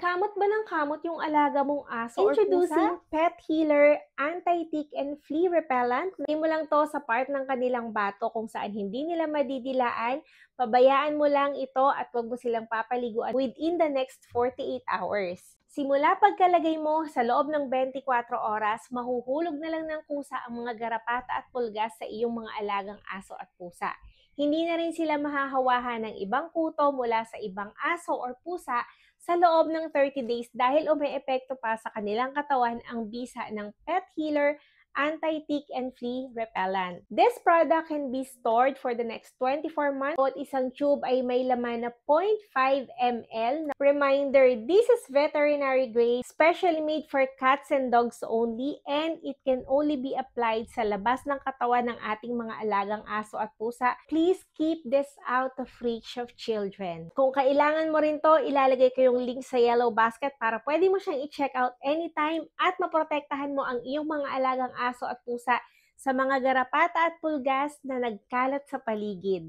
Kamot ba ng kamot yung alaga mong aso or Introducing pusa? Pet Healer Anti-Tick and Flea Repellent. Hindi mo lang to sa part ng kanilang bato kung saan hindi nila madidilaan. Pabayaan mo lang ito at huwag mo silang papaliguan within the next 48 hours. Simula pagkalagay mo sa loob ng 24 oras, mahuhulog na lang ng kusa ang mga garapata at pulgas sa iyong mga alagang aso at pusa. Hindi na rin sila mahahawahan ng ibang kuto mula sa ibang aso or pusa sa loob ng 30 days dahil umeepekto pa sa kanilang katawan ang bisa ng Pet Healer Anti-Tick and Flea Repellent. This product can be stored for the next 24 months. Bawat isang tube ay may laman na 0.5 ml. Reminder, this is veterinary grade, specially made for cats and dogs only, and it can only be applied sa labas ng katawan ng ating mga alagang aso at pusa. Please keep this out of reach of children. Kung kailangan mo rin to, ilalagay ko yung link sa yellow basket para pwede mo siyang i-check out anytime at maprotektahan mo ang iyong mga alagang aso at pusa sa mga garapata at pulgas na nagkalat sa paligid.